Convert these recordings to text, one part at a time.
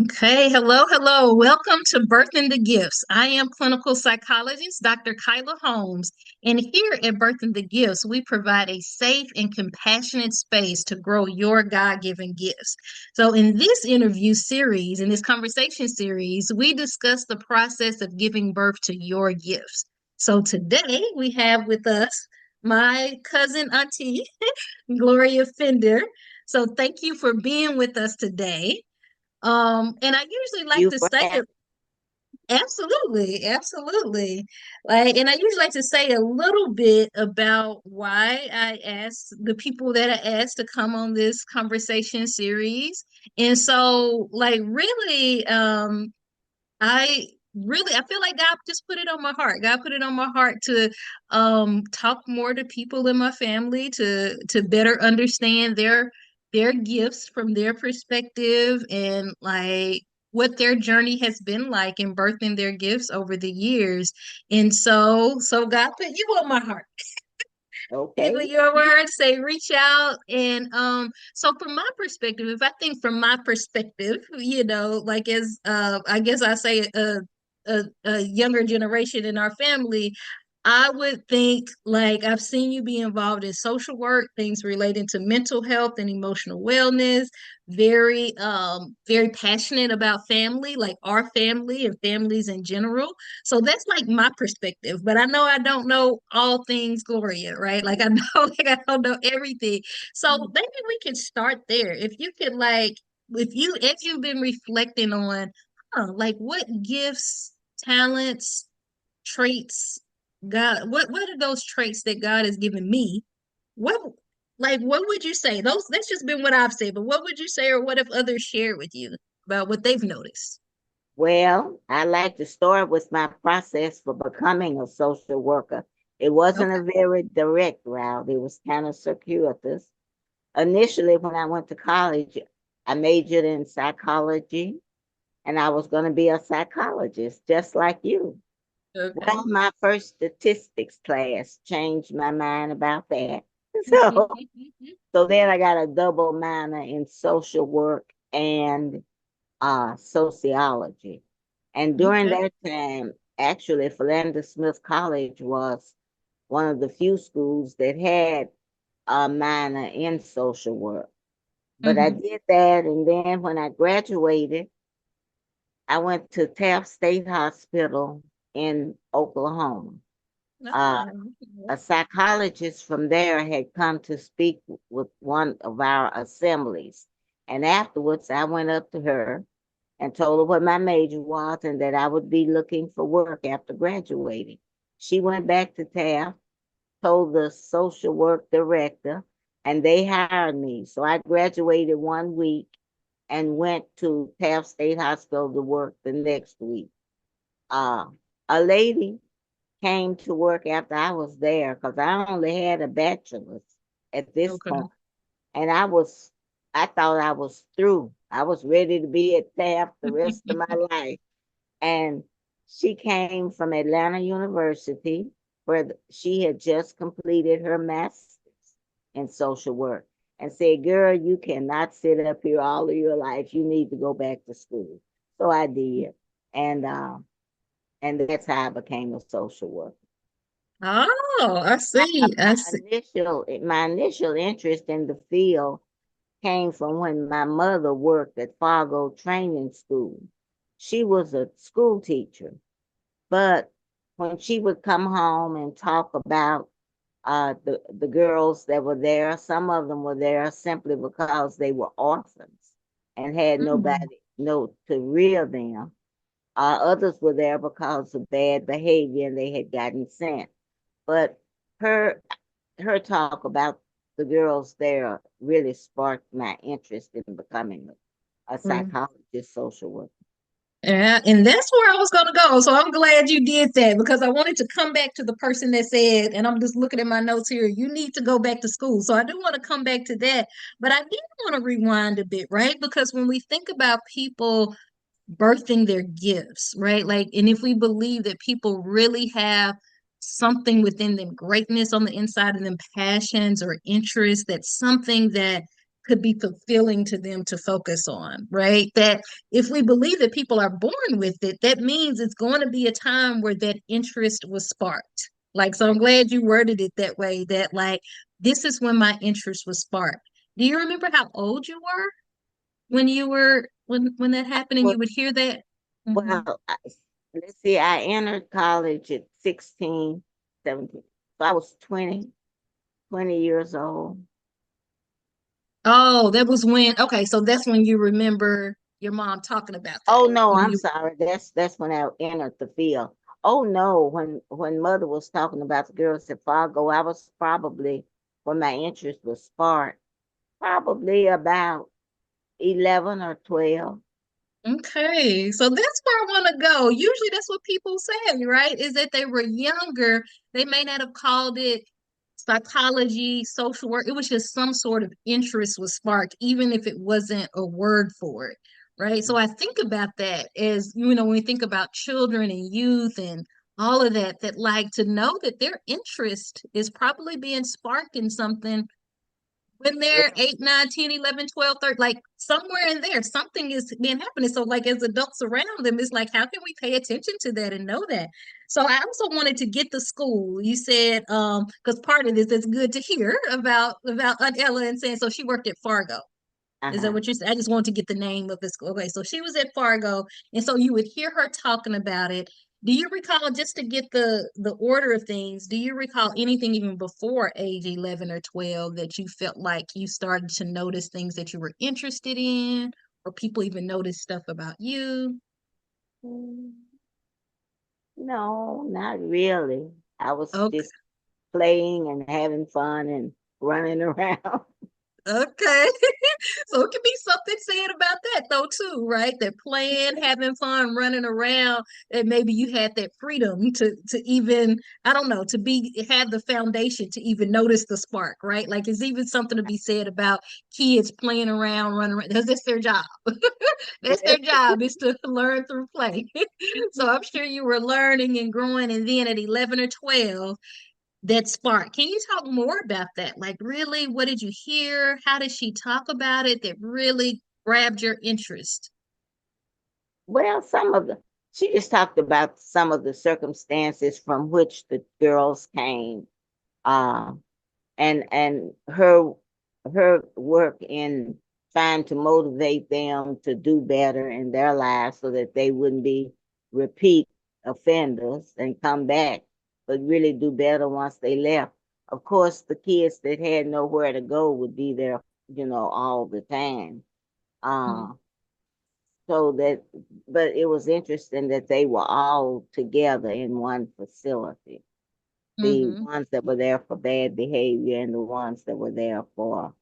Okay, hello, hello. Welcome to Birthing the Gifts. I am clinical psychologist Dr. Kyla Holmes, and here at Birthing the Gifts, we provide a safe and compassionate space to grow your God-given gifts. So, in this interview series, in this conversation series, we discuss the process of giving birth to your gifts. So, today we have with us my cousin auntie, Gloria Fender. So, thank you for being with us today. And I usually like You to for say having. absolutely, absolutely. And I usually like to say a little bit about why I asked the people that I asked to come on this conversation series. And so, really, I feel like God just put it on my heart. God put it on my heart to talk more to people in my family to better understand their gifts from their perspective and like what their journey has been like in birthing their gifts over the years. And so God put you on my heart. Give Okay. it your word, say reach out. And so from my perspective, if I think from my perspective, like as I guess I say a younger generation in our family, I would think like I've seen you be involved in social work, things relating to mental health and emotional wellness, very passionate about family, like our family and families in general. So that's like my perspective, but I know I don't know all things Gloria, right? Like I know like I don't know everything. So maybe we can start there. If you could like if you as you've been reflecting on like what gifts, talents, traits what are those traits that God has given me? What what would you say? Those that's just been what I've said, but what would you say or what have others shared with you about what they've noticed? Well, I like to start with my process for becoming a social worker. It wasn't Okay. a very direct route, it was kind of circuitous. Initially, when I went to college, I majored in psychology and I was going to be a psychologist, just like you. Okay. Well, my first statistics class changed my mind about that. So, so then I got a double minor in social work and sociology. And during Okay. that time, actually, Philander Smith College was one of the few schools that had a minor in social work. But I Mm-hmm. did that, and then when I graduated, I went to Taft State Hospital in Oklahoma. Uh, Oh, a psychologist from there had come to speak with one of our assemblies. And afterwards, I went up to her and told her what my major was and that I would be looking for work after graduating. She went back to Taft, told the social work director, and they hired me. So I graduated 1 week and went to Taft State Hospital to work the next week. Uh, a lady came to work after I was there because I only had a bachelor's at this okay. point. And I thought I was through. I was ready to be at Taft the rest of my life. And she came from Atlanta University, where she had just completed her master's in social work, and said, "Girl, you cannot sit up here all of your life. You need to go back to school." So I did. And and that's how I became a social worker. Oh, I My, see. I my see. initial interest in the field came from when my mother worked at Fargo Training School. She was a school teacher, but when she would come home and talk about the girls that were there, some of them were there simply because they were orphans and had Mm, nobody no to rear them. Others were there because of bad behavior and they had gotten sent. But her her talk about the girls there really sparked my interest in becoming a mm. psychologist, social worker. Yeah, and that's where I was going to go. So I'm glad you did that because I wanted to come back to the person that said, and I'm just looking at my notes here, you need to go back to school. So I do want to come back to that, but I did want to rewind a bit, right? Because when we think about people birthing their gifts, right? Like, and if we believe that people really have something within them, greatness on the inside of them, passions or interests, that's something that could be fulfilling to them to focus on, right? That if we believe that people are born with it, that means it's going to be a time where that interest was sparked. Like, so I'm glad you worded it that way, that like, this is when my interest was sparked. Do you remember how old you were when when that happened and Well, you would hear that? Hmm. well, let's see, I entered college at 16, 17. So I was 20 years old. Oh, that was when, okay, so that's when you remember your mom talking about that. Oh no, When I'm you, sorry. That's when I entered the field. Oh no, when mother was talking about the girls at Fargo, I was probably when my interest was sparked, probably about 11 or 12. okay, so that's where I want to go. Usually that's what people say, right? Is that they were younger, they may not have called it psychology, social work. It was just some sort of interest was sparked, even if it wasn't a word for it, right? So I think about that as, when we think about children and youth and all of that, that like to know that their interest is probably being sparked in something when they're 8, 9, 10, 11, 12, 13, like somewhere in there, something is being happening. So, like, as adults around them, it's like, how can we pay attention to that and know that? So, I also wanted to get the school. You said, because part of this is good to hear about Aunt Ella and saying, so she worked at Fargo. Is that Uh-huh. what you said? I just wanted to get the name of the school. Okay, so she was at Fargo, and so you would hear her talking about it. Do you recall, just to get the order of things, do you recall anything even before age 11 or 12 that you felt like you started to notice things that you were interested in, or people even noticed stuff about you? Mm, no, not really. I was Okay. just playing and having fun and running around. Okay. So it could be something said about that though too, right? That playing, having fun, running around, and maybe you had that freedom to even, I don't know, to be have the foundation to even notice the spark, right? Like it's even something to be said about kids playing around, running around, because that's their job. That's their job is to learn through play. So I'm sure you were learning and growing, and then at 11 or 12 that spark. Can you talk more about that? Like, really, what did you hear? How did she talk about it that really grabbed your interest? Well, she just talked about some of the circumstances from which the girls came, um, and her work in trying to motivate them to do better in their lives so that they wouldn't be repeat offenders and come back, but really do better once they left. Of course, the kids that had nowhere to go would be there, all the time. Mm-hmm. Uh, so that, but it was interesting that they were all together in one facility. The Mm-hmm. ones that were there for bad behavior and the ones that were there for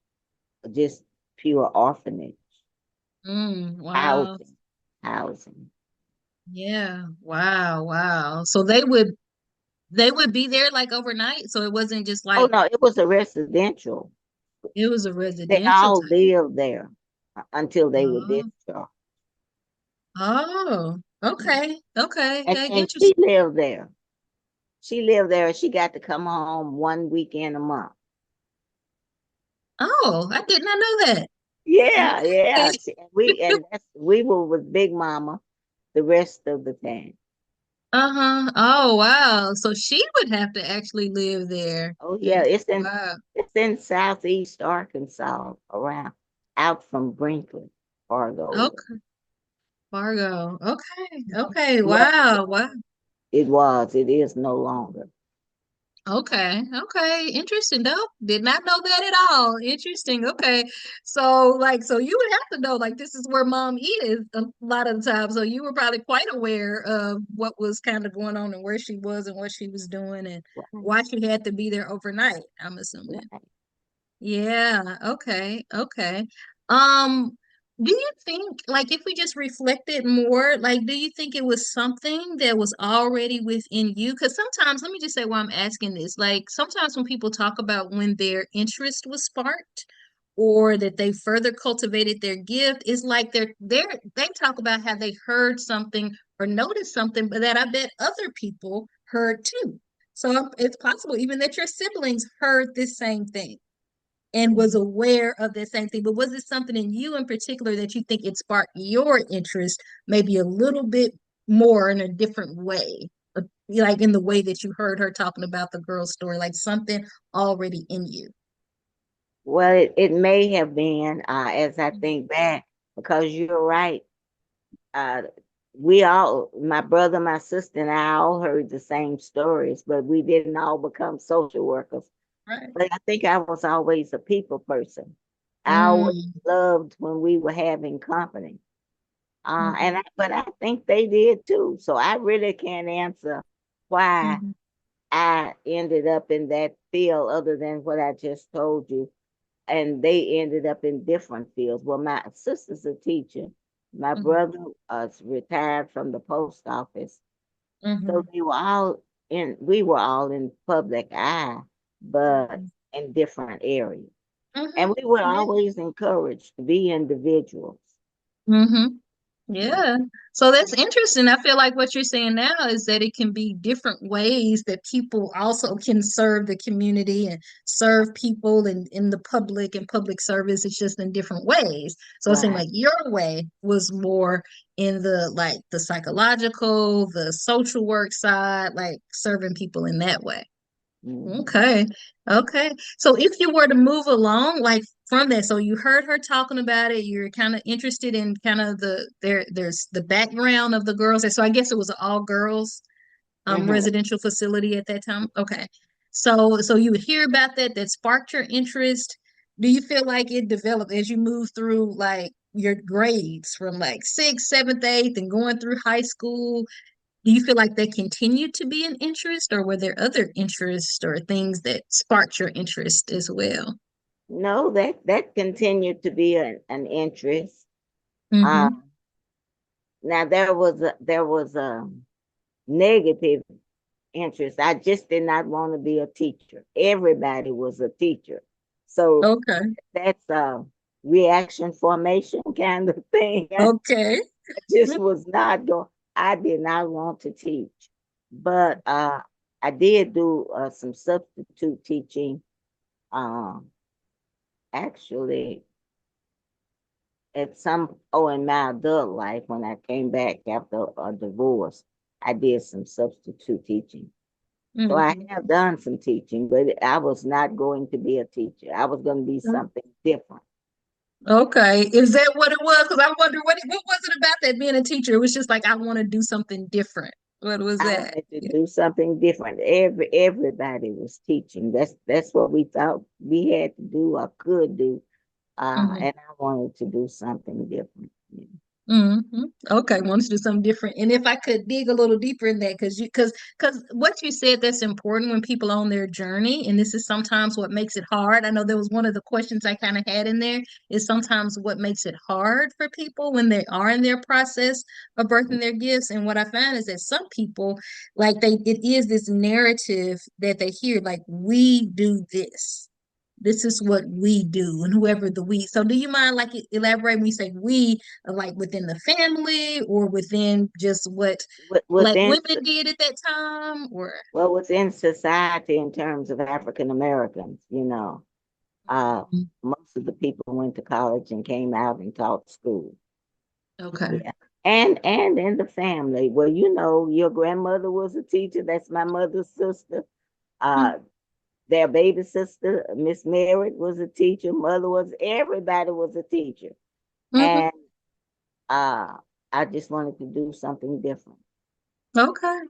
just pure orphanage, Wow. housing, housing. Yeah. Wow. Wow. So they would be there like overnight. So it wasn't just Oh like no, it was a residential. it was a They residential all type. lived there until they were Oh. discharged. Oh. Okay. Okay. And Hey, and she interesting. lived there. She lived there. She got to come home one weekend a month. Oh, I did not know that. Yeah, Okay. yeah. We were with Big Mama the rest of the time. Uh-huh. Oh, wow. So she would have to actually live there. Oh yeah, And wow. it's in southeast Arkansas, around out from Brinkley, Fargo. Okay. Fargo. Okay. Okay. Well, Wow. Wow. it was. It is no longer. Okay. Okay. Interesting though. Did not know that at all. Interesting. Okay. So like so you would have to know like this is where mom is a lot of the time. So you were probably quite aware of what was kind of going on and where she was and what she was doing and Right, why she had to be there overnight, I'm assuming. right. Yeah, okay, okay. Um, do you think, like, if we just reflected more, like, do you think it was something that was already within you? Because sometimes, let me just say why I'm asking this. Like, sometimes when people talk about when their interest was sparked or that they further cultivated their gift, it's like they talk about how they heard something or noticed something, but that I bet other people heard too. So it's possible even that your siblings heard this same thing. and was aware of that same thing. But was it something in you in particular that you think it sparked your interest, maybe a little bit more in a different way? Like in the way that you heard her talking about the girl's story, like something already in you. Well, it may have been, as I think back, because you're right. Uh, we all, my brother, my sister, and I all heard the same stories, but we didn't all become social workers. Right. But I think I was always a people person. I always Mm, loved when we were having company. mhm, But I think they did too. So I really can't answer why mhm, I ended up in that field other than what I just told you. And they ended up in different fields. Well, my sister's a teacher. My mhm, brother retired from the post office. So mhm, we were all in public eye, but mhm, in different areas. mhm. And we were Yeah. always encouraged to be individuals. Mhm. Yeah. So that's interesting. I feel like what you're saying now is that it can be different ways that people also can serve the community and serve people in the public and public service. It's just in different ways. So it seemed Right. like your way was more in the like the psychological, the social work side, like serving people in that way. Mhm. Okay. Okay. So if you were to move along, like from that, so you heard her talking about it, you're kind of interested in kind of there's the background of the girls. And so I guess it was an all girls Mhm. residential facility at that time. Okay. So you would hear about that, that sparked your interest. Do you feel like it developed as you move through like your grades from like sixth, seventh, eighth, and going through high school? Do you feel like they continued to be an interest, or were there other interests or things that sparked your interest as well? No, that continued to be an interest. Uh, Mm-hmm. Now there was a negative interest. I just did not want to be a teacher. Everybody was a teacher. So Okay. that's a reaction formation kind of thing. I Okay. just was not going, I did not want to teach. But I did do some substitute teaching, um, actually at some, oh, in my adult life, when I came back after a divorce, I did some substitute teaching. So I Mm-hmm. have done some teaching, but I was not going to be a teacher. I was going to be something different. Okay. Is that what it was? Because I wonder what was it about that being a teacher? It was just like I want to do something different. What was I that? wanted to do something different. Everybody was teaching. That's what we thought we had to do or could do. Mm-hmm. And I wanted to do something different. Yeah. Hmm. Okay, wanted to do something different. And if I could dig a little deeper in that, because what you said that's important when people on their journey, and this is sometimes what makes it hard. I know there was one of the questions I kind of had in there is sometimes what makes it hard for people when they are in their process of birthing their gifts. And what I find is that some people like it is this narrative that they hear, like we do this. This is what we do, and whoever the we. So, do you mind like elaborate when we say we, like within the family or within just what like Within women did at that time, or well, within society in terms of African Americans, uh, most of the people went to college and came out and taught school. okay. Yeah. And in the family, well, your grandmother was a teacher. That's my mother's sister. Uh, their baby sister, Miss Merritt, was a teacher. Mother was, everybody was a teacher. Mm-hmm. And uh, I just wanted to do something different. Okay.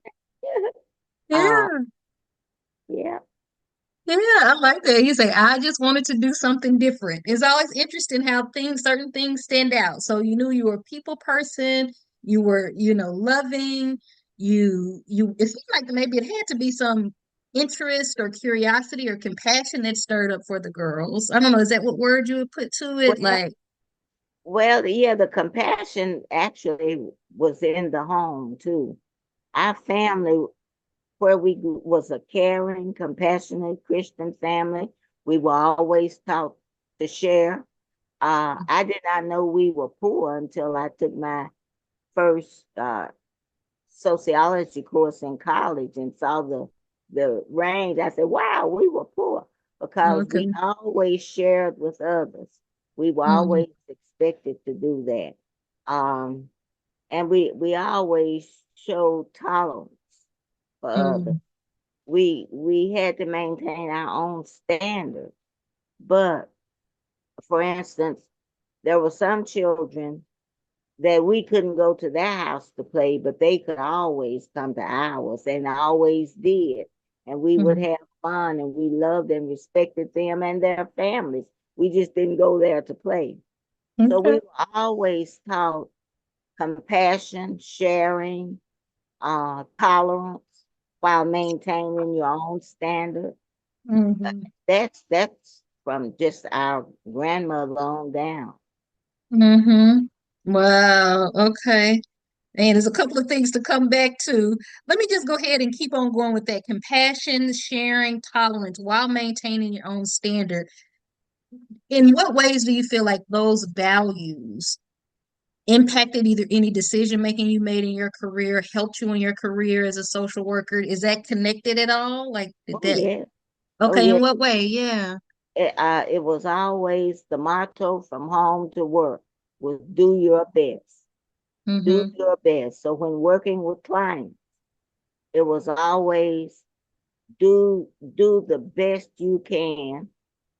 uh, Yeah. yeah. Yeah, I like that. You say, I just wanted to do something different. It's always interesting how certain things stand out. So you knew you were a people person, you were, loving, it seemed like maybe it had to be some interest or curiosity or compassion that stirred up for the girls. I don't know, is that what word you would put to it? Well, Like, yeah, the compassion actually was in the home too. Our family, where was a caring, compassionate Christian family. We were always taught to share. I did not know we were poor until I took my first sociology course in college and saw the range. I said, "Wow, we were poor," because we Okay. always shared with others. We were Mm-hmm. always expected to do that. Um, and we always showed tolerance for others. We had to maintain our own standards. But for instance, there were some children that we couldn't go to their house to play, but they could always come to ours and always did. And we would Mm-hmm. have fun and we loved and respected them and their families. We just didn't go there to play. So we Okay. were always taught compassion, sharing, tolerance while maintaining your own standard. Mm-hmm. That's from just our grandmother on down. Mm-hmm. Wow. Okay. And there's a couple of things to come back to. Let me just go ahead and keep on going with that compassion, sharing, tolerance while maintaining your own standard. In what ways do you feel like those values impacted either any decision making you made in your career, helped you in your career as a social worker? Is that connected at all? Like, did Oh that? yeah, oh Okay, in yeah. what way? Yeah. It was always the motto from home to work was do your best. Do Mm-hmm. your best. So when working with clients, it was always do the best you can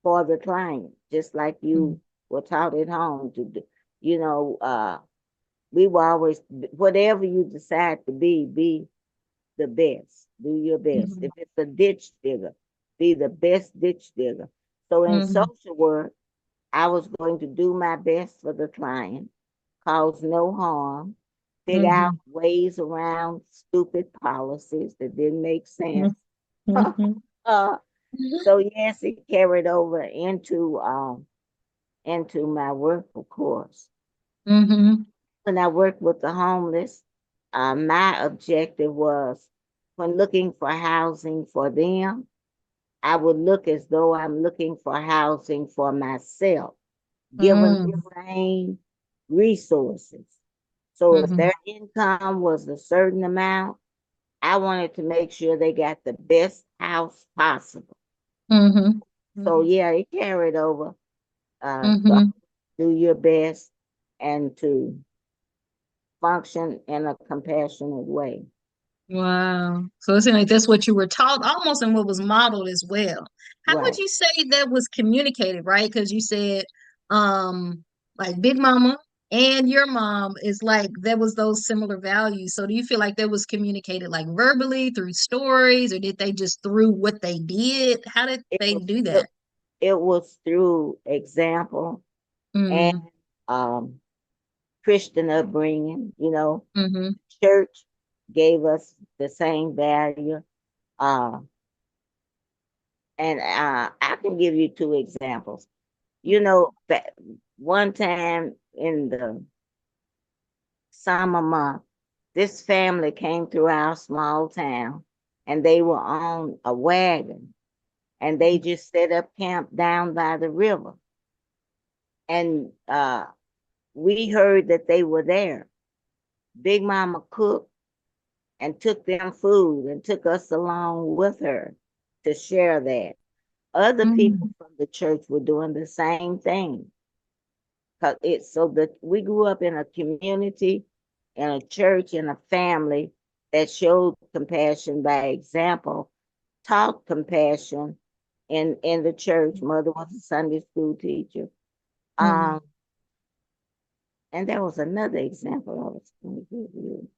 for the client, just like you were taught at home to do. You know, we were always whatever you decide to be the best. Do your best. Mm-hmm. If it's a ditch digger, be the best ditch digger. So in Mm-hmm. social work, I was going to do my best for the client, cause no harm, figure out Mm-hmm. ways around stupid policies that didn't make sense. Mm-hmm. uh, so yes, it carried over into my work, of course. Mm-hmm. When I worked with the homeless, my objective was when looking for housing for them, I would look as though I'm looking for housing for myself, giving the Mm-hmm. same resources. So if Mm-hmm. their income was a certain amount, I wanted to make sure they got the best house possible. Mm-hmm. So yeah, it carried over to Mm-hmm. do your best and to function in a compassionate way. Wow. So it seems like that's what you were taught, almost in what was modeled as well. How would Right. you say that was communicated, right? Because you said, um, like Big Mama and your mom is like there was those similar values. So do you feel like that was communicated like verbally through stories, or did they just through what they did? How did It they was do it, that? it was through example and Mm, um Christian upbringing, mm-hmm, church gave us the same value. Uh, and I can give you two examples. That one time in the summer month, this family came through our small town and they were on a wagon and they just set up camp down by the river. And we heard that they were there. Big Mama cooked and took them food and took us along with her to share that. Other mm-hmm, people from the church were doing the same thing. Cause it's so that we grew up in a community, in a church, in a family that showed compassion by example, taught compassion in the church. Mother was a Sunday school teacher. mm-hmm. Um, and there was another example I was going to give you.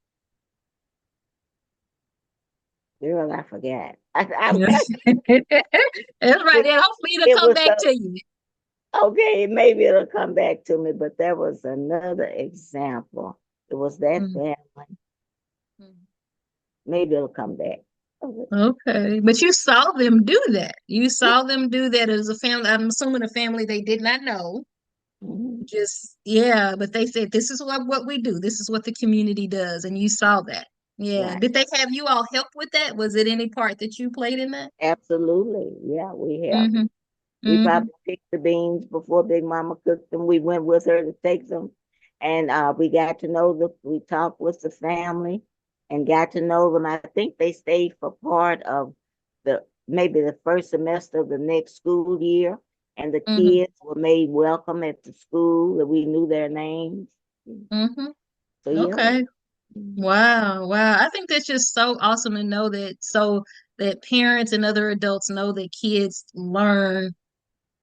Girl, I forgot. That's right. it, And hopefully it'll it come was back to you. okay. Maybe it'll come back to me, but there was another example. It was that Mm-hmm. family. Maybe it'll come back. Okay. Okay, but you saw them do that. You Yeah. saw them do that as a family. I'm assuming a family they did not know. Mhm. Just yeah, but they said this is what we do. This is what the community does, and you saw that. Yeah. Right. Did they have you all help with that? Was it any part that you played in that? Absolutely. Yeah, we have. Mm-hmm. We Mm-hmm. probably picked the beans before Big Mama cooked them. We went with her to take them. And we got to know we talked with the family and got to know them. I think they stayed for part of the maybe the first semester of the next school year, and the Mm-hmm. kids were made welcome at the school, and we knew their names. Mm-hmm. So yeah, Okay. Wow. Wow. I think that's just so awesome to know that so that parents and other adults know that kids learn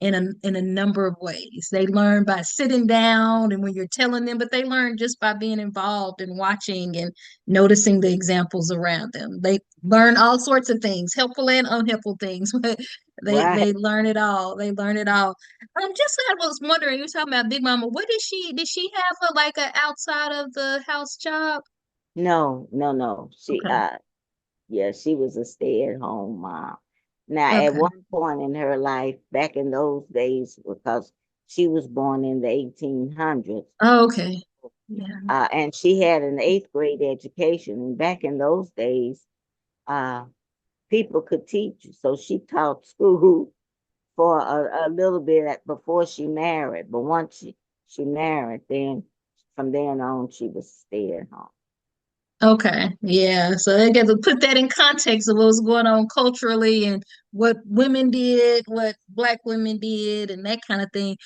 in a number of ways. They learn by sitting down and when you're telling them, but they learn just by being involved and watching and noticing the examples around them. They learn all sorts of things, helpful and unhelpful things, but they right. learn it all. They learn it all. Just I was wondering, you were talking about Big Mama. What did she have a like a outside of the house job? No, no, no. She Okay. yeah, she was a stay-at-home mom. Now, at Okay. one point in her life, back in those days, because she was born in the 1800s, Oh, okay. Yeah. and she had an eighth grade education. And back in those days, uh, people could teach. So she taught school for a little bit before she married. But once she married, then from then on, she was stay-at-home. Okay, yeah. So I got to put that in context of what was going on culturally and what women did, what Black women did, and that kind of thing.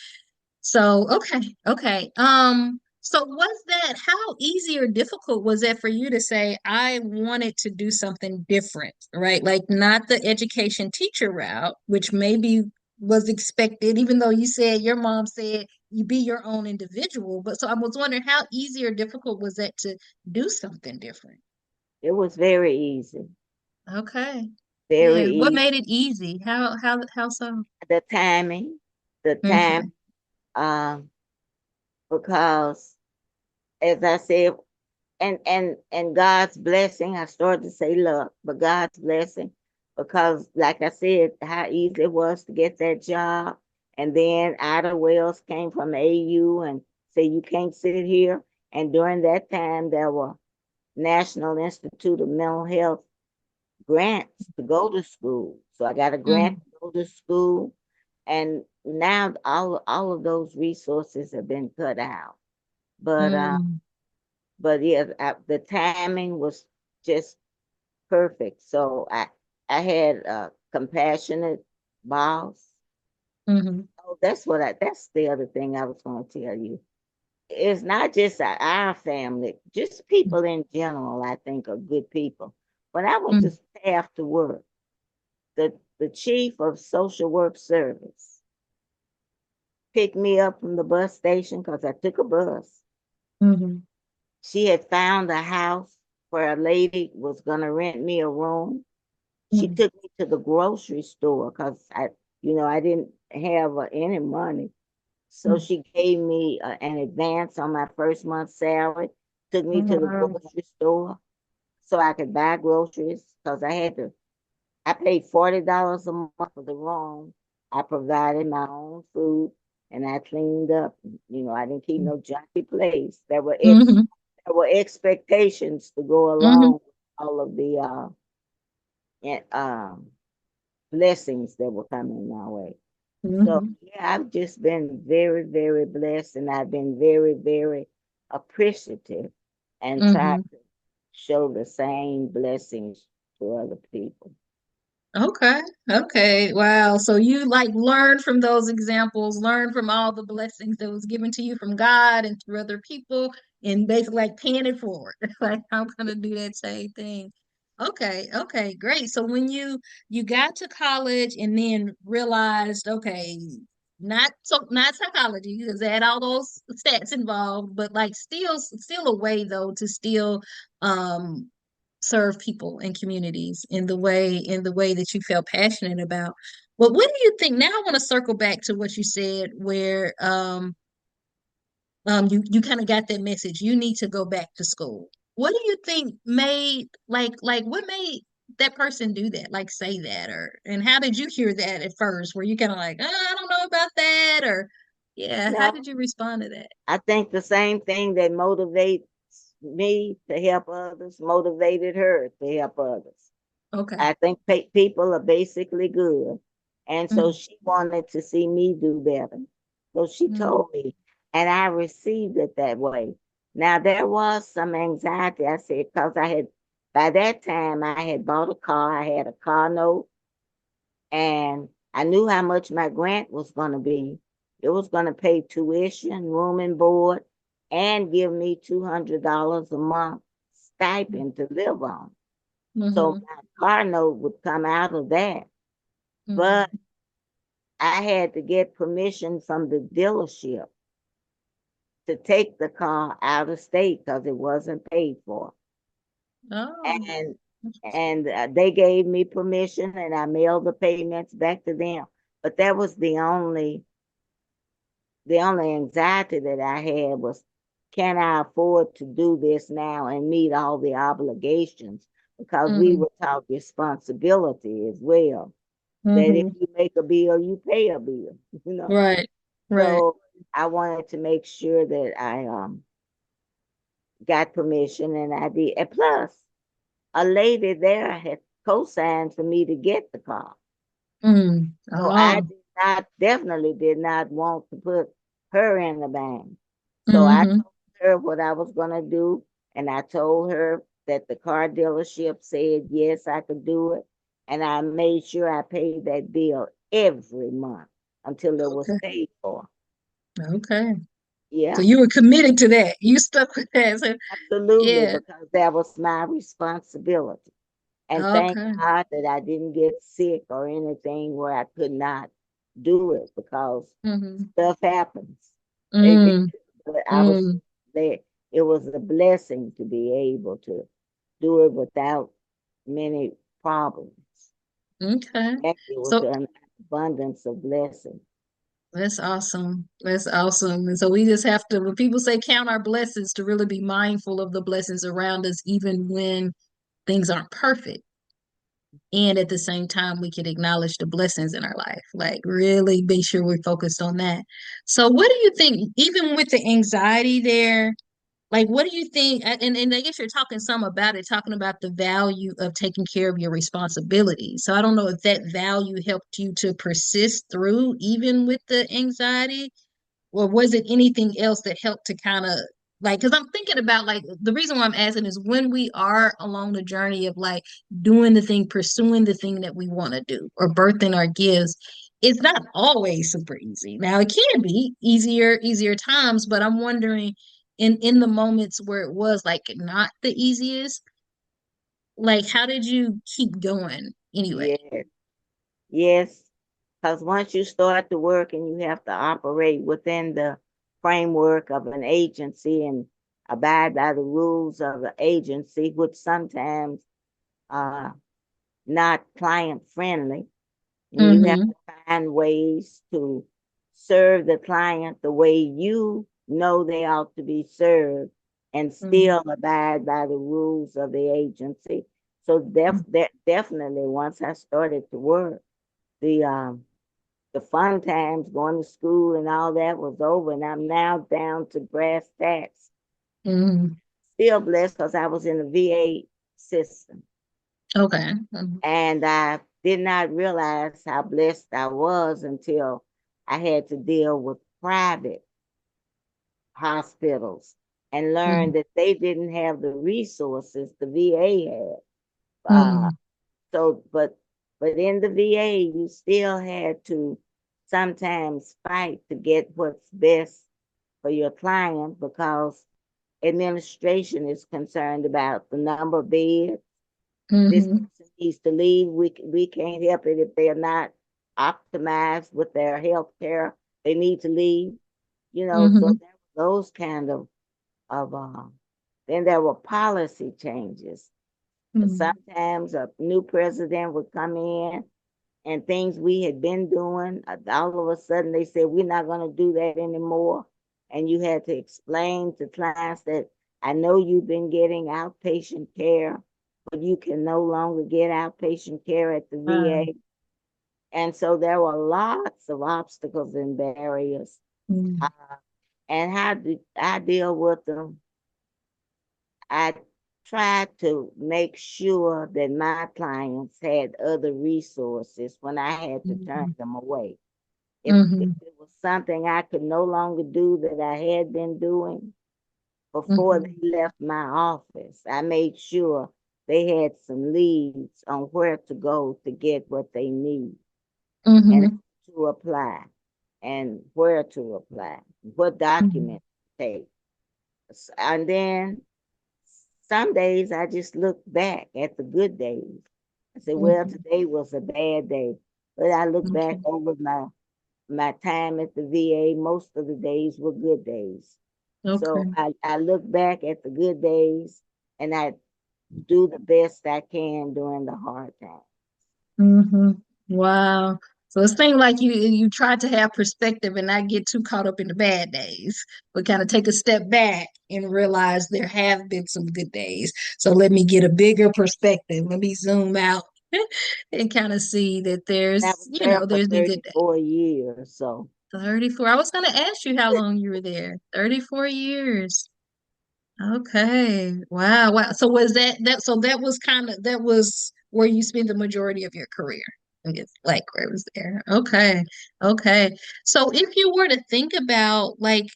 So, okay, okay. So was that how easy or difficult was that for you to say, I wanted to do something different, right? Like not the education teacher route, which maybe was expected, even though you said your mom said you be your own individual. But so I was wondering how easy or difficult was that to do something different? It was very easy, Okay. very Yeah. What easy. made it easy? How so? The timing, the time, Okay. um, because as I said, and God's blessing, I started to say luck, but God's blessing, because like I said, how easy it was to get that job. And then Ida Wells came from AU and said, you can't sit here. And during that time, there were National Institute of Mental Health grants to go to school. So I got a grant Mm, to go to school. And now all of those resources have been cut out. But mm, yeah, the timing was just perfect. So I had a compassionate boss. mhm, Oh, that's the other thing I was going to tell you. It's not just our family, just people in general, I think are good people. When I went to mm, staff to work, the chief of social work service picked me up from the bus station because I took a bus. mhm, She had found a house where a lady was going to rent me a room. She mm, took me to the grocery store because I didn't have any money. So mm. she gave me an advance on my first month's salary, took me to the Wow. grocery store so I could buy groceries because I paid $40 a month for the room. I provided my own food and I cleaned up. I didn't keep no junky place. Mhm, There were expectations to go mhm, along with all of the blessings that were coming my way. So mhm, yeah, I've just been very, very blessed, and I've been very, very appreciative, and try mhm. to show the same blessings to other people. Okay. Okay. Wow. So you like learn from those examples, learn from all the blessings that was given to you from God and through other people, and basically like paying it forward. Like I'm gonna do that same thing. Okay. Okay. Great. So when you got to college and then realized, okay, not psychology because they had all those stats involved, but like still a way though to still um serve people and communities in the way that you felt passionate about. But what do you think? Now I want to circle back to what you said, where you kind of got that message. You need to go back to school. What do you think made like what made that person do that? Like say that, or and how did you hear that at first? Were you kind of like, I don't know about that, or yeah, how No, did you respond to that? I think the same thing that motivates me to help others motivated her to help others. Okay. I think people are basically good. And so Mm, she wanted to see me do better. So she mm, told me, and I received it that way. Now, there was some anxiety, I said, because by that time, I had bought a car, I had a car note, And I knew how much my grant was going to be. It was going to pay tuition, room and board, and give me $200 a month stipend to live on. So Mm-hmm. my car note would come out of that. But Mm-hmm. I had to get permission from the dealership to take the car out of state because it wasn't paid for. Oh. And they gave me permission and I mailed the payments back to them. But that was the only anxiety that I had was, can I afford to do this now and meet all the obligations? Because we Mm-hmm. were taught responsibility as well. That if Mm-hmm. you make a bill, you pay a bill, you know. Right. Right. So I wanted to make sure that I got permission and I did. And plus, a lady there had co-signed for me to get the car. Mm. So I Oh. definitely did not want to put her in the bank. So I Mm-hmm. told her what I was going to do. And I told her that the car dealership said, yes, I could do it. And I made sure I paid that bill every month until it was Okay. paid for. Okay. So Yeah, you were committed to that. You stuck with that. So absolutely, yeah. because that was my responsibility. And thank Okay. God that I didn't get sick or anything where I could not do it because Mm-hmm. stuff happens. Amen. Mm. But I was Mm. there. It was a blessing to be able to do it without many problems. Okay. And it was So an abundance of blessing. that's awesome. That's awesome. And so we just have to, when people say count our blessings, to really be mindful of the blessings around us, even when things aren't perfect. And at the same time, we can acknowledge the blessings in our life. Like, really be sure we're focused on that. So, what do you think, even with the anxiety there? Like, what do you think? And I guess you're talking some about it, talking about the value of taking care of your responsibilities. So, I don't know if that value helped you to persist through, even with the anxiety, or was it anything else that helped to kind of like, because I'm thinking about like the reason why I'm asking is when we are along the journey of like doing the thing, pursuing the thing that we want to do, or birthing our gifts, it's not always super easy. Now it can be easier times, but I'm wondering in the moments where it was like not the easiest, like how did you keep going anyway? Yes, yes. Because once you start to work and you have to operate within the framework of an agency and abide by the rules of the agency, which sometimes uh not client friendly, and you have Mm-hmm. to find ways to serve the client the way you know they ought to be served and Mm-hmm. still abide by the rules of the agency. So definitely once I started to work, the fun times going to school and all that was over, and I'm now down to brass tacks. Mm-hmm. Still blessed because I was in the VA system. Okay. Mm-hmm. And I did not realize how blessed I was until I had to deal with private hospitals and learned that they didn't have the resources the VA had. Mm-hmm. So, but in the VA, you still had to sometimes fight to get what's best for your client because administration is concerned about the number of beds. This Mm-hmm. person needs to leave. We can't help it if they're not optimized with their health care. They need to leave. So Mm-hmm. there were those kind of then there were policy changes. Mm-hmm. Sometimes a new president would come in and things we had been doing, all of a sudden they said, we're not going to do that anymore. And you had to explain to clients that I know you've been getting outpatient care, but you can no longer get outpatient care at the VA. And so there were lots of obstacles and barriers. Uh, Mm-hmm. and how do I deal with them? I tried to make sure that my clients had other resources when I had to turn Mm-hmm. them away. If Mm-hmm. it was something I could no longer do that I had been doing before Mm-hmm. they left my office, I made sure they had some leads on where to go to get what they need. and Mm-hmm. to apply and where to apply, what Mm-hmm. document to take. And then some days I just look back at the good days. I say, well, Mm-hmm. today was a bad day. But I look back Okay. over my time at the VA, most of the days were good days. So Okay. I look back at the good days and I do the best I can during the hard times. Mm-hmm. Wow. So it seems like you try to have perspective and not get too caught up in the bad days, but kind of take a step back and realize there have been some good days. So let me get a bigger perspective. Let me zoom out and kind of see that And I there's, was there for there's been good days. 34 years. So 34. I was going to ask you how long you were there. 34 years. Okay. Wow. Wow. So was that was kind of that was where you spent the majority of your career. I guess like where it was there. Okay. Okay. So if you were to think about like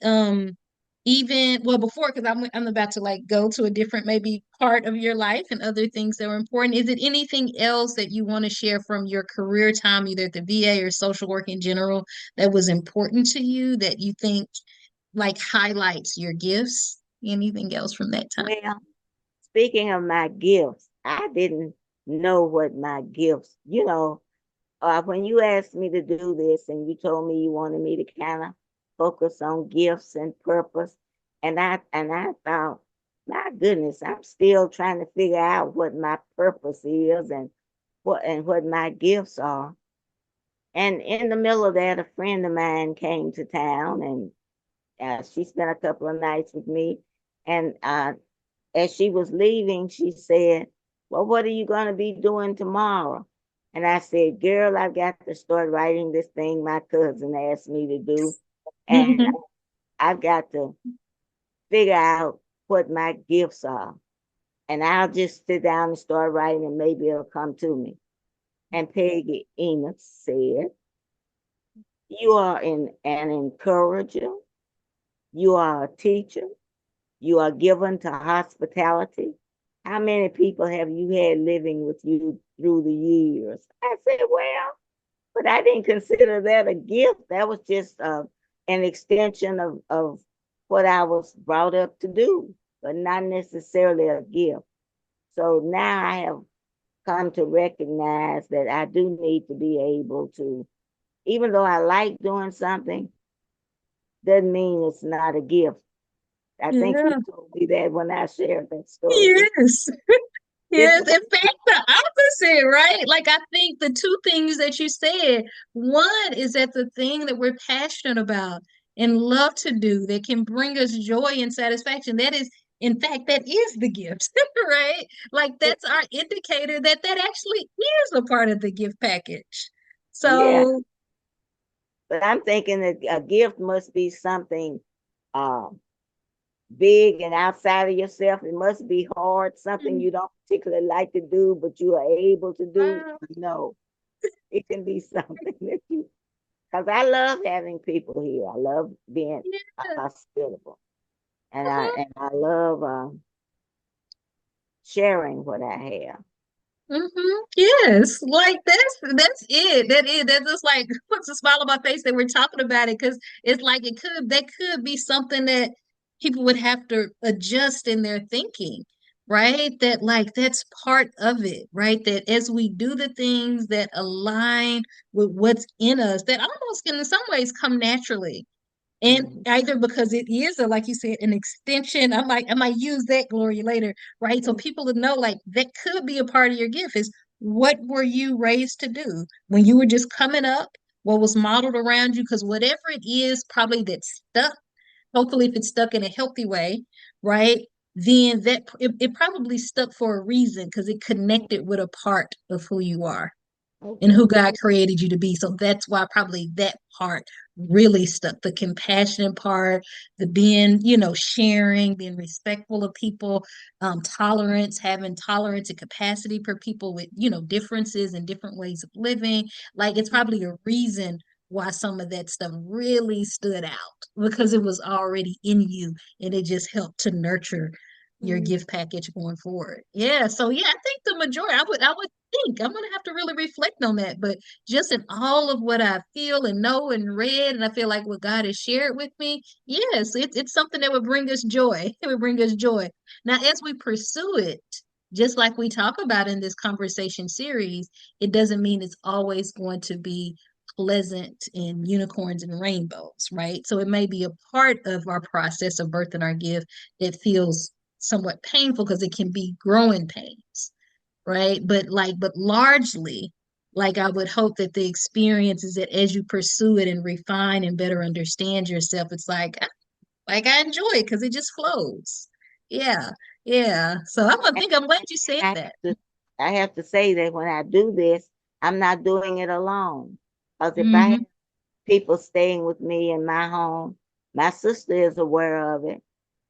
even well before because I'm about to like go to a different maybe part of your life and other things that were important. Is it anything else that you want to share from your career time, either at the VA or social work in general, that was important to you that you think like highlights your gifts? Anything else from that time? well, speaking of my gifts, I didn't know what my gifts, when you asked me to do this and you told me you wanted me to kind of focus on gifts and purpose, and I thought, my goodness, I'm still trying to figure out what my purpose is and what my gifts are. And in the middle of that, a friend of mine came to town and she spent a couple of nights with me. And as she was leaving, she said, well, what are you going to be doing tomorrow? And I said, girl, I've got to start writing this thing my cousin asked me to do. And Mhm. I've got to figure out what my gifts are. And I'll just sit down and start writing and maybe it'll come to me. And Peggy Enos said, you are an encourager. You are a teacher. You are given to hospitality. How many people have you had living with you through the years? I said, well, but I didn't consider that a gift. That was just an extension of what I was brought up to do, but not necessarily a gift. So now I have come to recognize that I do need to be able to, even though I like doing something, doesn't mean it's not a gift. I think you Yeah. told me that when I shared that story with Yes. you. It's Yes. In fact, the opposite, right? Like I think the two things that you said, one is that the thing that we're passionate about and love to do that can bring us joy and satisfaction, that is, in fact, that is the gift, right? Like that's our indicator that that actually is a part of the gift package. Yeah, So, but I'm thinking that a gift must be something uh, big and outside of yourself. It must be hard, something mm, you don't particularly like to do, but you are able to do. wow. No, it can be something that you, because I love having people here. I love being Yeah. hospitable, and I Uh-huh. and I love sharing what I have. Yes, like that's it. That just like puts a smile on my face that we're talking about it because it's like that could be something that people would have to adjust in their thinking, right? That like that's part of it, right? That as we do the things that align with what's in us, that almost can in some ways come naturally. And Mhm. either because it is, or like you said, an extension. I might use that Gloria later, right? So people to know like that could be a part of your gift is what were you raised to do when you were just coming up? What was modeled around you? Because whatever it is, probably that's stuck. Hopefully, if it's stuck in a healthy way, right? Then it probably stuck for a reason because it connected with a part of who you are and who Okay. God created you to be. So that's why probably that part really stuck. The compassionate part, the being, sharing, being respectful of people, tolerance, having tolerance and capacity for people with, differences and different ways of living. Like it's probably a reason why some of that stuff really stood out because it was already in you and it just helped to nurture your Mhm. gift package going forward. Yeah. So yeah, I think the majority I would think. I'm gonna have to really reflect on that. But just in all of what I feel and know and read, and I feel like what God has shared with me, yes, it's something that would bring us joy. It would bring us joy. Now, as we pursue it, just like we talk about in this conversation series, it doesn't mean it's always going to be pleasant and unicorns and rainbows, right? So it may be a part of our process of birthing our gift that feels somewhat painful because it can be growing pains, right? But largely, like I would hope that the experience is that as you pursue it and refine and better understand yourself, it's like I enjoy it because it just flows. Yeah, yeah. So And I'm glad you then said that. I have to say that when I do this, I'm not doing it alone. Because if I have Mm-hmm. people staying with me in my home, my sister is aware of it.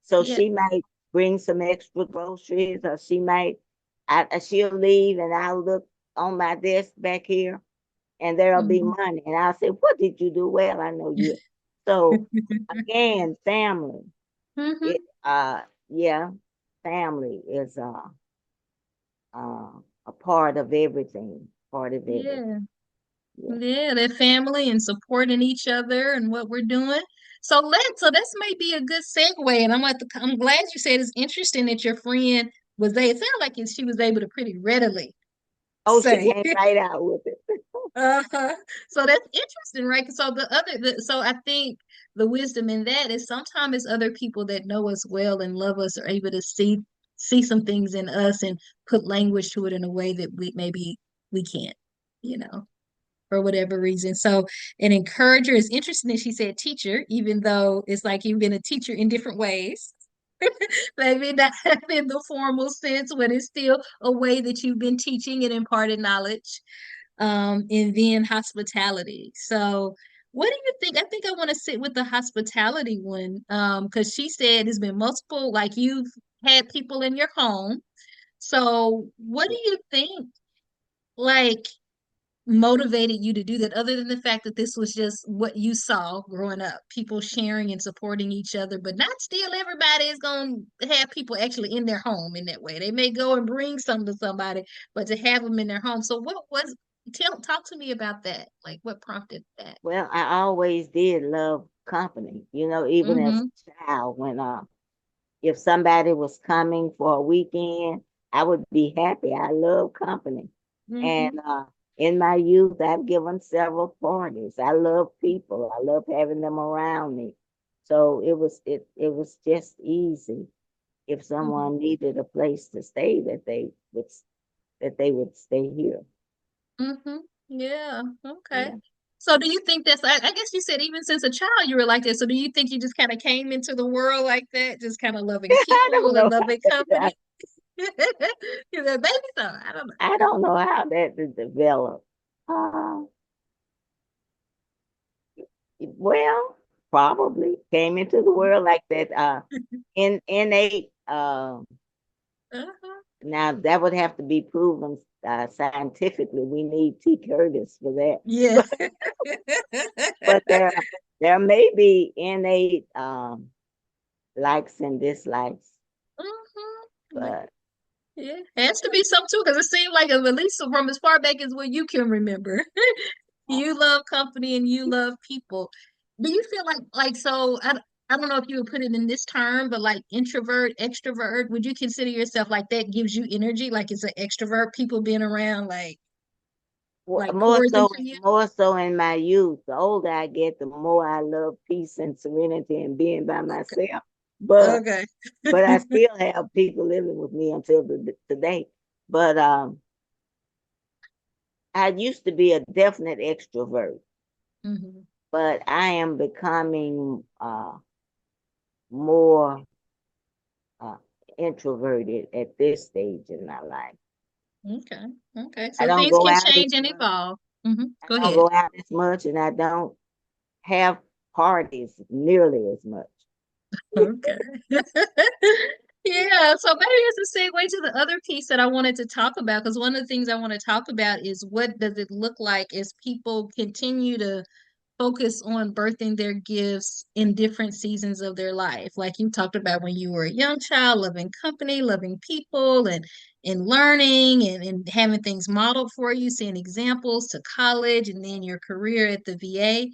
So Yeah. she might bring some extra groceries, or she'll leave and I'll look on my desk back here and there'll be Mm-hmm. money. And I'll say, what did you do? Well, I know you. So again, family. Mm-hmm. It yeah, family is a part of everything. Part of everything. Yeah. Yeah. Yeah, that family and supporting each other and what we're doing. So this may be a good segue. And I'm glad you said it's interesting that your friend was there. It sounded like she was able to pretty readily Oh, she say. came right out with it. Uh-huh. So that's interesting, right? So so I think the wisdom in that is sometimes it's other people that know us well and love us are able to see some things in us and put language to it in a way that we can't, you know, for whatever reason. So an encourager is interesting that she said teacher, even though it's like you've been a teacher in different ways. Maybe not in the formal sense, but it's still a way that you've been teaching and imparted knowledge, and then hospitality. So, what do you think? I think I want to sit with the hospitality one, because she said there's been multiple, like you've had people in your home. So, what do you think, like, motivated you to do that, other than the fact that this was just what you saw growing up, people sharing and supporting each other, but not still everybody is going to have people actually in their home in that way. They may go and bring something to somebody, but to have them in their home. So what was talk to me about that, like what prompted that? Well, I always did love company, even as Mm-hmm. a child when if somebody was coming for a weekend, I would be happy. I love company. Mm-hmm. And in my youth, I've given several parties. I love people. I love having them around me. So it was just easy if Mm-hmm. someone needed a place to stay that they would stay here. Mm-hmm. Yeah. Okay. Yeah. So do you think I guess you said even since a child you were like that. So do you think you just kind of came into the world like that, just kind of loving I don't people and know. loving I, company? You said maybe so. I don't I know. don't know how that developed. Uh, Well, probably came into the world like that. Innate. Uh-huh. Now that would have to be proven scientifically. We need T. Curtis for that. Yeah. But but there may be innate likes and dislikes. Mhm. But Yeah, has to be some too, because it seemed like at least from as far back as what you can remember. You love company and you love people. Do you feel like so? I don't know if you would put it in this term, but like introvert, extrovert, would you consider yourself like that gives you energy? Like it's an extrovert, people being around, like more pours so into you? more so in my youth. The older I get, the more I love peace and serenity and being by myself. But Okay. but I still have people living with me until today. But I used to be a definite extrovert, Hmm. but I am becoming more uh, introverted at this stage in my life. Okay. Okay. I So don't things go can out as change and much. evolve. I Go don't ahead. go out as much, and I don't have parties nearly as much. Okay. Yeah, so maybe it's a segue to the other piece that I wanted to talk about, because one of the things I want to talk about is what does it look like as people continue to focus on birthing their gifts in different seasons of their life. Like you talked about when you were a young child, loving company, loving people, and learning and having things modeled for you, seeing examples to college and then your career at the VA.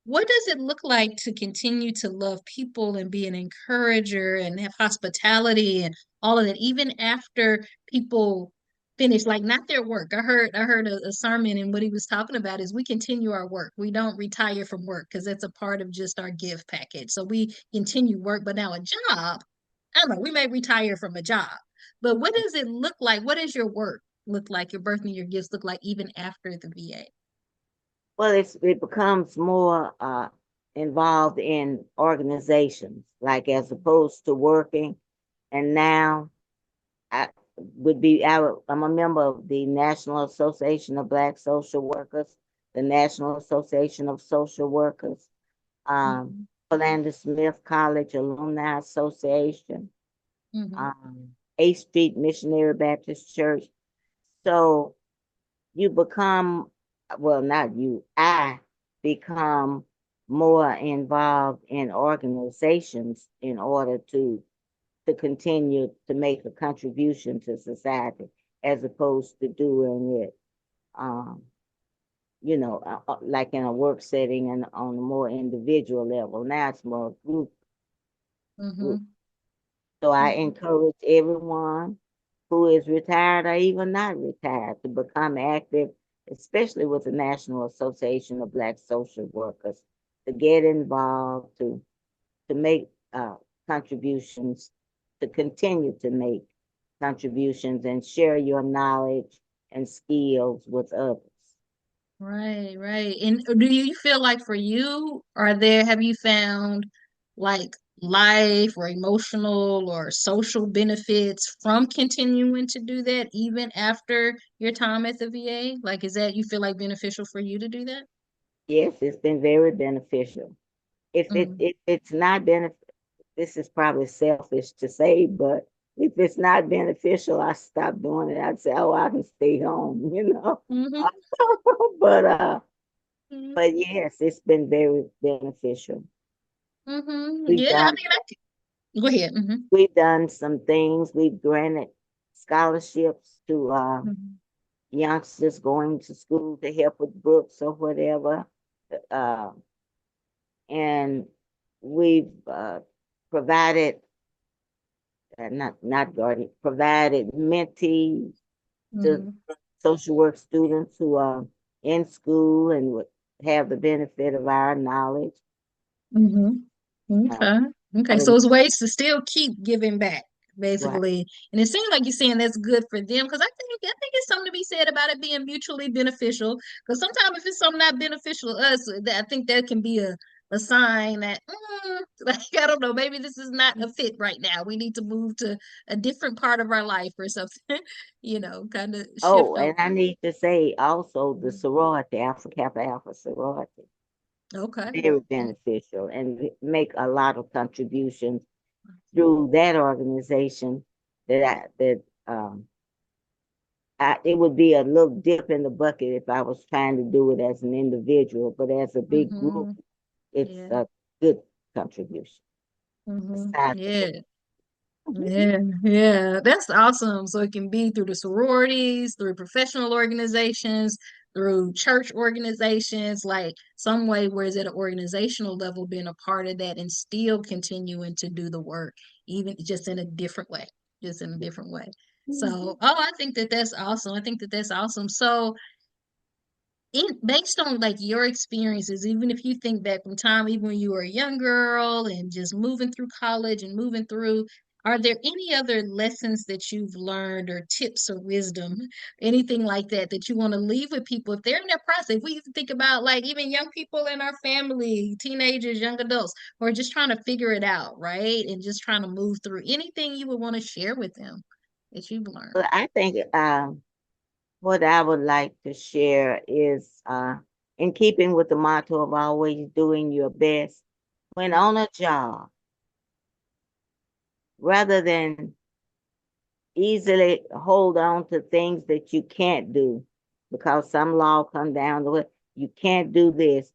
What does it look like to continue to love people and be an encourager and have hospitality and all of that, even after people finish, like not their work? I heard a sermon, and what he was talking about is we continue our work. We don't retire from work because that's a part of just our gift package. So we continue work, but now a job, I don't know, we may retire from a job. But what does it look like? What does your work look like? Your birth and your gifts look like even after the VA? Well, it becomes more involved in organizations, like as opposed to working. And now I I'm a member of the National Association of Black Social Workers, the National Association of Social Workers, um, Mhm. Philander Smith College Alumni Association, Mhm. 8th Street Missionary Baptist Church. So you become, well, not you, I become more involved in organizations in order to continue to make a contribution to society as opposed to doing it, um, like in a work setting and on a more individual level. Now it's more group. Mhm. So I Mhm. encourage everyone who is retired or even not retired to become active, especially with the National Association of Black Social Workers, to get involved, to make contributions, to continue to make contributions and share your knowledge and skills with others. Right, right. And do you feel like for you, have you found like life or emotional or social benefits from continuing to do that even after your time at the VA? Like, is that you feel like beneficial for you to do that? Yes, it's been very beneficial. Mm. If it's not benefit, this is probably selfish to say, but if it's not beneficial, I stop doing it. I'd say, oh, I can stay home, you know. Mm-hmm. but uh, Mm-hmm. but yes, it's been very beneficial. Mm-hmm. We've Yeah, I done mean, go ahead. Mm-hmm. we've done some things. We've granted scholarships to Mm-hmm. youngsters going to school to help with books or whatever. Uh, and we've provided not guarded, provided mentees to Mm-hmm. social work students who are in school and would have the benefit of our knowledge. Mm-hmm. Uh, Okay. Okay. So other- it's ways to still keep giving back, right. basically. And it seems like you're saying that's good for them because I think it's something to be said about it being mutually beneficial. Because sometimes if it's something not beneficial to us, I think that can be a sign that like I don't know, maybe this is not a fit right now. We need to move to a different part of our life or something, kind of Oh, shift over. and I need to say also the sorority, Alpha Kappa Alpha sorority, Okay. very beneficial and make a lot of contributions through that organization that it would be a little dip in the bucket if I was trying to do it as an individual, but as a big group, Mm-hmm. it's Yeah. a good contribution. Mm-hmm. Aside the book. Yeah. Yeah, yeah, that's awesome. So it can be through the sororities, through professional organizations, through church organizations, like some way where it's at an organizational level, being a part of that and still continuing to do the work, even just in a different way, just in a different way. So, oh, I think that that's awesome. I think that that's awesome. So, based on like your experiences, even if you think back from time even when you were a young girl and just moving through college and moving through, are there any other lessons that you've learned or tips or wisdom, anything like that that you want to leave with people if they're in that process? If we even think about like even young people in our family, teenagers, young adults, who are just trying to figure it out, right? And just trying to move through anything you would want to share with them that you've learned. But I think what I would like to share is in keeping with the motto of always doing your best when on a job, rather than easily hold on to things that you can't do because some law come down the way you can't do this.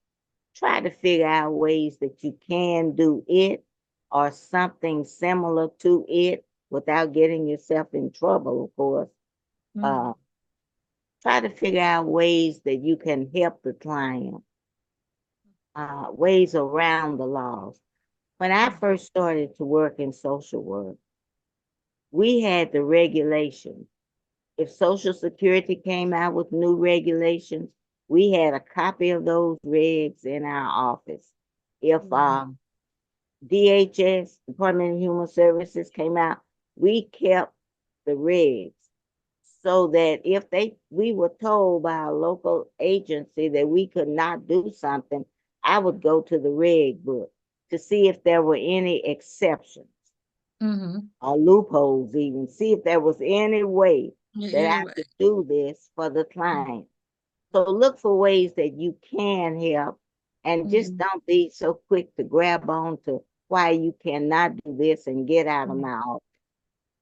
try to figure out ways that you can do it or something similar to it without getting yourself in trouble, of course. Mm, Uh, Try to figure out ways that you can help the client, ways around the laws. When I mm, first started to work in social work, we had the regulations. If Social Security came out with new regulations, we had a copy of those regs in our office. If mm, DHS, Department of Human Services, came out, we kept the regs so that if we were told by a local agency that we could not do something, I would go to the reg book to see if there were any exceptions mm-hmm. or loopholes, even see if there was any way Yeah, that I anyway. could do this for the client. So look for ways that you can help and just Mm-hmm. don't be so quick to grab on to why you cannot do this and get out of my office.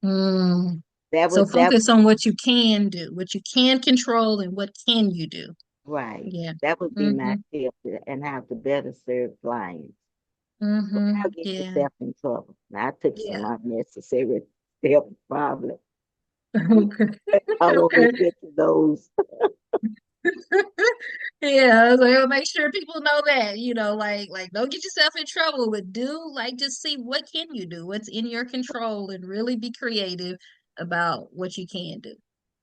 Mm. That So would that focus on what you can do, what you can control, and what can you do. right. Yeah. That would be Mm-hmm. my tip and how to better serve clients Mm-hmm. without getting Yeah. yourself in trouble. Now I took some Yeah. unnecessary steps probably. Okay. I won't Okay. even get to those. Yeah, so it'll make sure people know that, like don't get yourself in trouble, but do like just see what can you do, what's in your control, and really be creative about what you can do.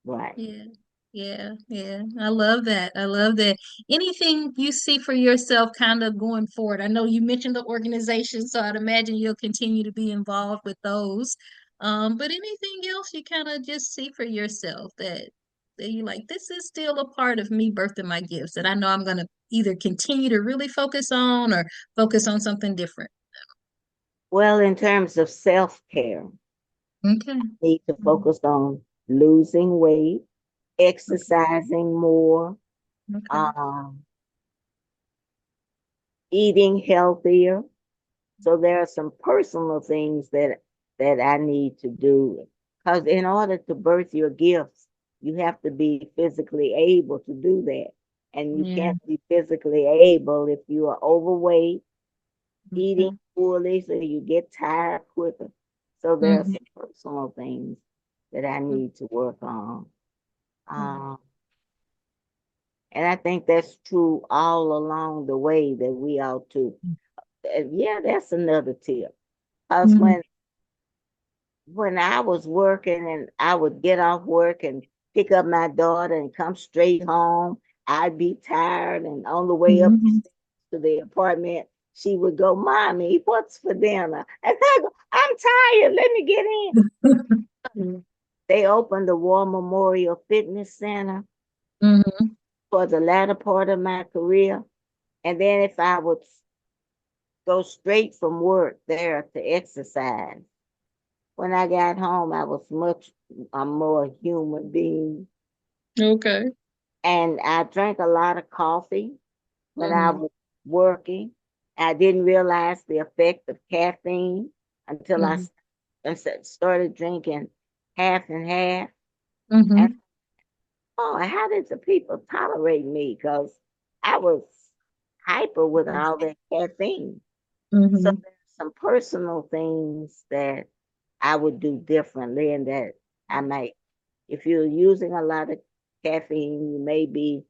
Right. Yeah, yeah, yeah. I love that. I love that. Anything you see for yourself kind of going forward? I know you mentioned the organization, so I'd imagine you'll continue to be involved with those. But anything else you kind of just see for yourself that you like, this is still a part of me birthing my gifts that I know I'm gonna either continue to really focus on or focus on something different. Well, in terms of self-care, Okay. need to Mhm. focus on losing weight, Okay. exercising more, Okay. um, eating healthier. So there are some personal things that I need to do. Because in order to birth your gifts, you have to be physically able to do that. And you Yeah. can't be physically able if you are overweight, eating Okay. poorly, so you get tired quicker. So there are Mhm. some personal things that I need to work on. Mhm. Um, and I think that's true all along the way that we ought to. Yeah, that's another tip. Because Mhm. when I was working and I would get off work and pick up my daughter and come straight home, I'd be tired. And on the way up Mhm. to the apartment, she would go, Mommy, what's for dinner? And I go, I'm tired. Let me get in. They opened the War Memorial Fitness Center Mhm. for the latter part of my career. And then if I would go straight from work there to exercise, when I got home, I was much a more human being. Okay. And I drank a lot of coffee when I Mhm. was working. I didn't realize the effect of caffeine until Mhm. started drinking half and half. And Mhm. oh, how did the people tolerate me? Because I was hyper with all that caffeine. So Mhm. there's some personal things that I would do differently, and that I might, if you're using a lot of caffeine, you may be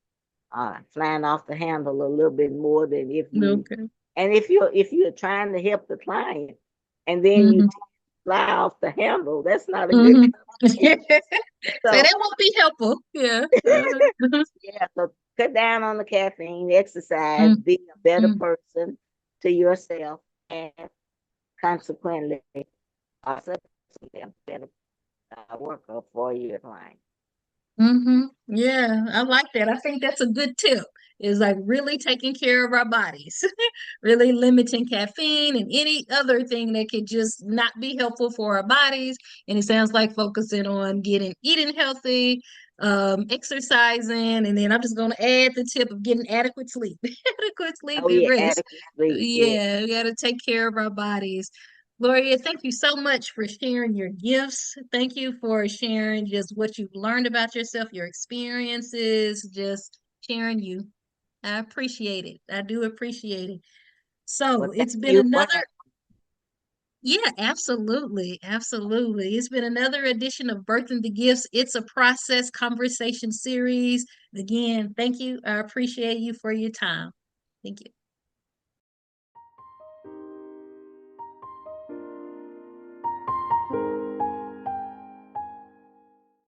flying off the handle a little bit more than if you, Okay. and if you're trying to help the client, and then you Mhm. fly off the handle, that's not a good Mhm. combination. So So that won't be helpful. Yeah. yeah, so cut down on the caffeine, exercise, Mhm. be a better Mhm. person to yourself, and consequently, also be a better worker for your client. Yeah, I like that. I think that's a good tip. Is like really taking care of our bodies, really limiting caffeine and any other thing that could just not be helpful for our bodies. And it sounds like focusing on getting eating healthy, exercising, and then I'm just going to add the tip of getting adequate sleep. Adequate sleep Oh and yeah, rest. adequate sleep. Yeah. Yeah, we got to take care of our bodies. Gloria, thank you so much for sharing your gifts. Thank you for sharing just what you've learned about yourself, your experiences, just sharing you. I appreciate it. I do appreciate it. So Well, thank it's been you for another, yeah, absolutely. Absolutely. It's been another edition of Birthing the Gifts. It's a process conversation series. Again, thank you. I appreciate you for your time. Thank you.